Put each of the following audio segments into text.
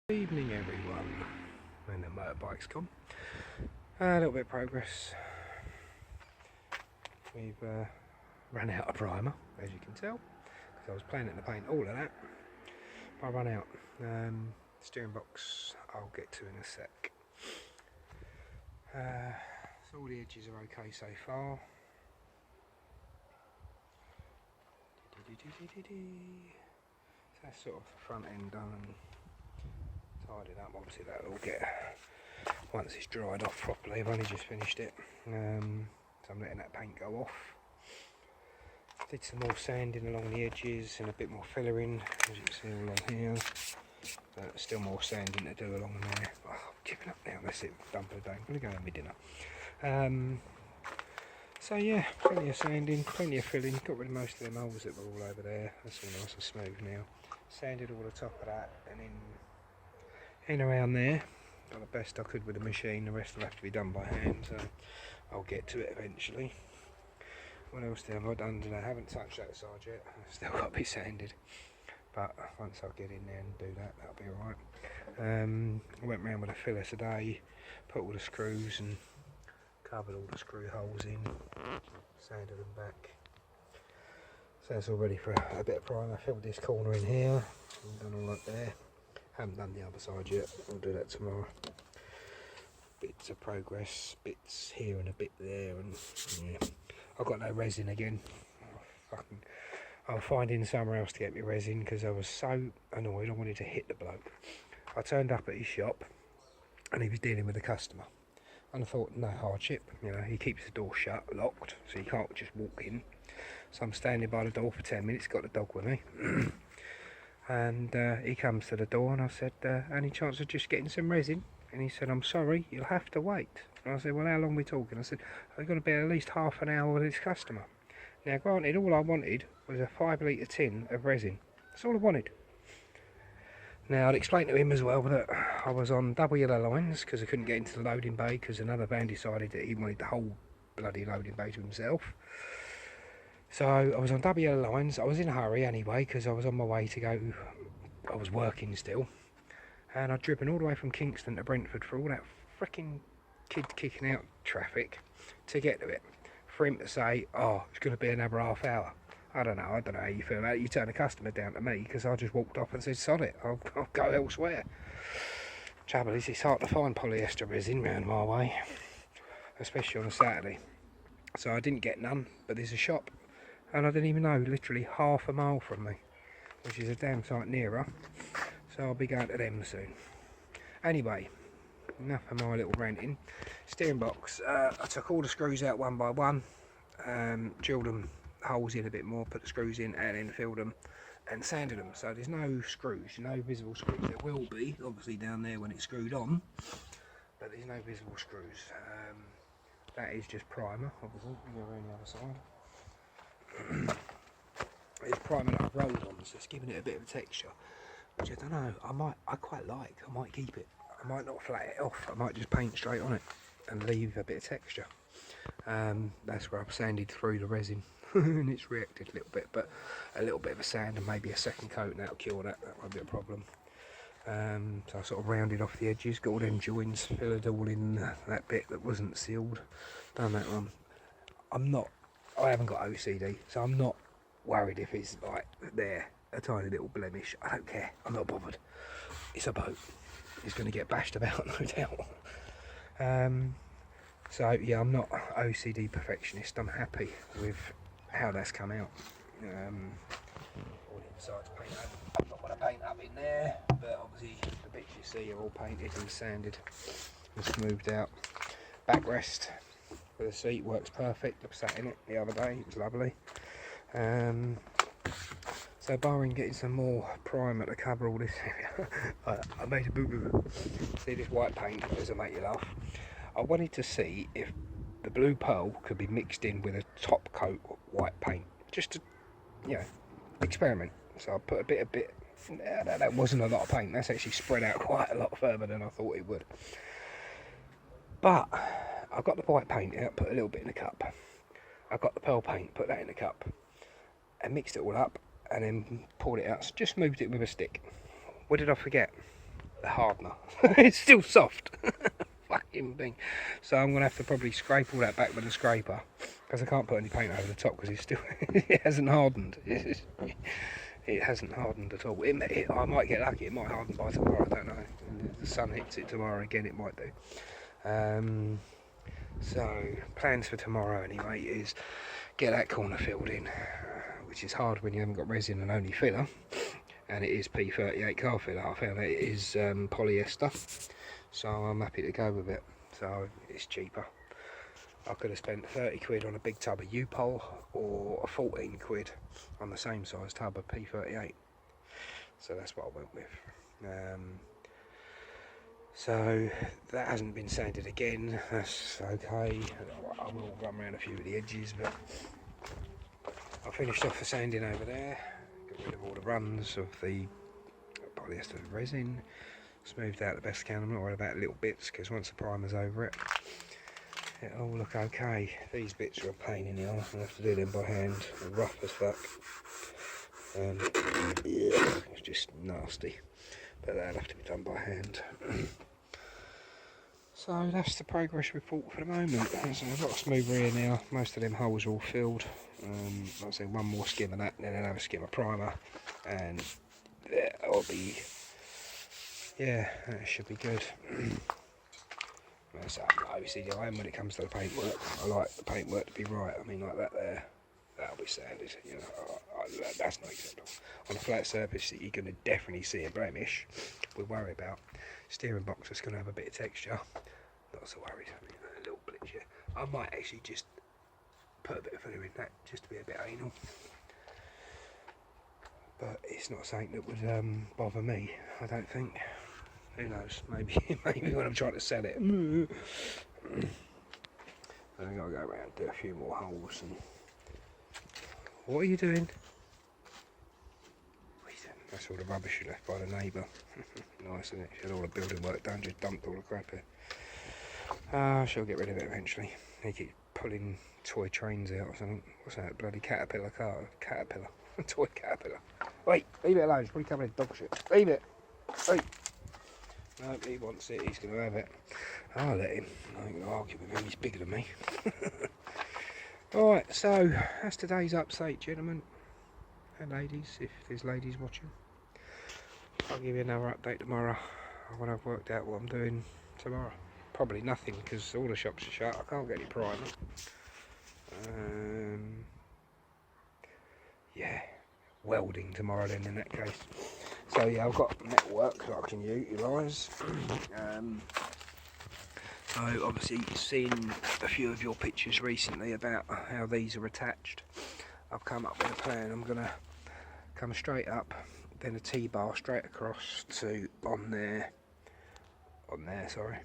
Good evening everyone, when the motorbike's gone. A little bit of progress. We've run out of primer, as you can tell, because I was planning to paint all of that, but I run out. Steering box I'll get to in a sec. So all the edges are okay so far. So that's sort of the front end done and tidied up. Obviously that'll all get, once it's dried off properly. I've only just finished it, so I'm letting that paint go off. Did some more sanding along the edges and a bit more fillering, as you can see all on here. But still more sanding to do along there. Oh, I'm giving up now, that's it, done for the day. I'm going to go have my dinner. So yeah, plenty of sanding, plenty of filling. Got rid of most of them holes that were all over there. That's all nice and smooth now. Sanded all the top of that, and in around there. Done the best I could with the machine. The rest will have to be done by hand, so I'll get to it eventually. What else have I done today? I haven't touched that side yet. Still got to be sanded, but once I get in there and do that, that'll be alright. I went round with a filler today, put all the screws and covered all the screw holes in, sanded them back. So it's all ready for a bit of primer. I filled this corner in here, and done all that there. Haven't done the other side yet, I'll do that tomorrow. Bits of progress, bits here and a bit there, and yeah. I've got no resin again. I'm finding somewhere else to get me resin because I was so annoyed. I wanted to hit the bloke. I turned up at his shop and he was dealing with a customer. And I thought, no hardship, you know, he keeps the door shut, locked, so you can't just walk in. So I'm standing by the door for 10 minutes, got the dog with me. And he comes to the door and I said, any chance of just getting some resin? And he said, I'm sorry, you'll have to wait. And I said, well, how long are we talking? I said, I'm going to be at least half an hour with this customer. Now, granted, all I wanted was a 5 litre tin of resin. That's all I wanted. Now, I'd explained to him as well that I was on double yellow lines because I couldn't get into the loading bay because another van decided that he wanted the whole bloody loading bay to himself. So I was on double yellow lines. I was in a hurry anyway because I was on my way to go. I was working still, and I'd driven all the way from Kingston to Brentford for all that freaking kids kicking out traffic to get to it. For him to say, "Oh, it's going to be another half hour." I don't know how you feel about it. You turn a customer down to me because I just walked off and said, "Sod it, I'll go elsewhere." Trouble is, it's hard to find polyester resin round my way, especially on a Saturday. So I didn't get none, but there's a shop. And I didn't even know, literally half a mile from me, which is a damn sight nearer, so I'll be going to them soon. Anyway, enough of my little ranting. Steering box, I took all the screws out one by one, drilled them holes in a bit more, put the screws in, and then filled them and sanded them. So there's no screws, no visible screws. There will be, obviously, down there when it's screwed on, but there's no visible screws. That is just primer, obviously. We'll go around the other side. It's primer that I've rolled on, so it's giving it a bit of a texture, which I don't know, I quite like. I might keep it. I might not flat it off. I might just paint straight on it and leave a bit of texture. That's where I've sanded through the resin and it's reacted a little bit, but a little bit of a sand and maybe a second coat and that'll cure that. That won't be a problem. So I sort of rounded off the edges, got all them joins, filled it all in that bit that wasn't sealed. Done that one. I haven't got OCD, so I'm not worried if it's like there, a tiny little blemish. I don't care, I'm not bothered. It's a boat. It's going to get bashed about, no doubt. So yeah, I'm not OCD perfectionist. I'm happy with how that's come out. All the inside's painted. I'm not going to paint up in there, but obviously the bits you see are all painted and sanded and smoothed out. Backrest for the seat works perfect. I sat in it the other day, it was lovely. So barring getting some more primer to cover all this area, I made a boo-boo. See this white paint, does it make you laugh? I wanted to see if the blue pearl could be mixed in with a top coat of white paint, just to, you know, experiment. So I put a bit, that wasn't a lot of paint, that's actually spread out quite a lot further than I thought it would. But I got the white paint out, put a little bit in the cup. I got the pearl paint, put that in the cup, and mixed it all up, and then poured it out. So just moved it with a stick. What did I forget? hardener. It's still soft. Fucking thing. So I'm gonna have to probably scrape all that back with a scraper, because I can't put any paint over the top because it's still it hasn't hardened. It hasn't hardened at all. I might get lucky. It might harden by tomorrow. I don't know. If the sun hits it tomorrow again, it might do. So plans for tomorrow anyway is get that corner filled in, which is hard when you haven't got resin and only filler. And it is P38 car filler. I found it is polyester, so I'm happy to go with it. So it's cheaper. I could have spent 30 quid on a big tub of U-Pol, or 14 quid on the same size tub of P38. So that's what I went with. So that hasn't been sanded again. That's okay. I will run around a few of the edges, but I finished off the sanding over there. Got rid of all the runs of the polyester resin. Smoothed out the best can. I'm not worried about little bits, because once the primer's over it, it'll all look okay. These bits are a pain in the arse. I have to do them by hand. They're rough as fuck. Yeah, it's just nasty. But that'll have to be done by hand. So that's the progress report for the moment. It's a lot smoother here now. Most of them holes are all filled. Like I say, one more skim of that, then another skim of primer, and that'll be, yeah, that should be good. So obviously I am when it comes to the paintwork. I like the paintwork to be right. I mean, like that there, that'll be sanded. You know, that's not acceptable. On a flat surface, you're going to definitely see a blemish. We worry about steering box that's going to have a bit of texture. Not so worried. I mean, a little blitz. Yeah. I might actually just put a bit of filler in that, just to be a bit anal. But it's not something that would bother me, I don't think. Who knows? Maybe when I'm trying to sell it. I think I'll go around and do a few more holes. And what are you doing? That's all the rubbish you left by the neighbour. Nice, isn't it? She had all the building work done, just dumped all the crap here. She'll get rid of it eventually. They keep pulling toy trains out or something. What's that? Bloody caterpillar car? Caterpillar. Toy caterpillar. Wait, leave it alone. It's probably covered in dog shit. Leave it. Wait. No, he wants it. He's going to have it. I'll let him. I ain't going to argue with him. He's bigger than me. Alright, so that's today's update, gentlemen and ladies, if there's ladies watching. I'll give you another update tomorrow when I've worked out what I'm doing tomorrow. Probably nothing, because all the shops are shut. I can't get any primer. Yeah, welding tomorrow then in that case. So yeah, I've got network that I can utilise. So obviously you've seen a few of your pictures recently about how these are attached. I've come up with a plan. I'm going to come straight up, then a T-bar straight across to on there, sorry,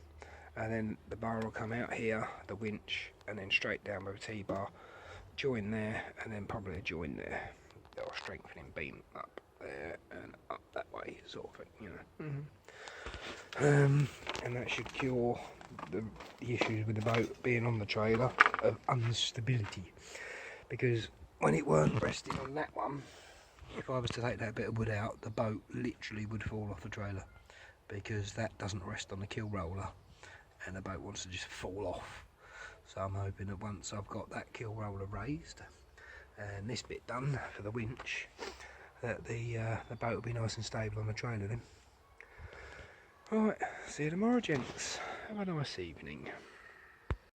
and then the bar will come out here, the winch, and then straight down with a T-bar, join there, and then probably a join there. That'll strengthening beam up there and up that way, sort of thing, you know. And that should cure the issues with the boat being on the trailer of instability, because when it weren't resting on that one, if I was to take that bit of wood out, the boat literally would fall off the trailer, because that doesn't rest on the kill roller and the boat wants to just fall off. So I'm hoping that once I've got that kill roller raised and this bit done for the winch, that the boat will be nice and stable on the trailer then. Right, see you tomorrow, gents. Have a nice evening.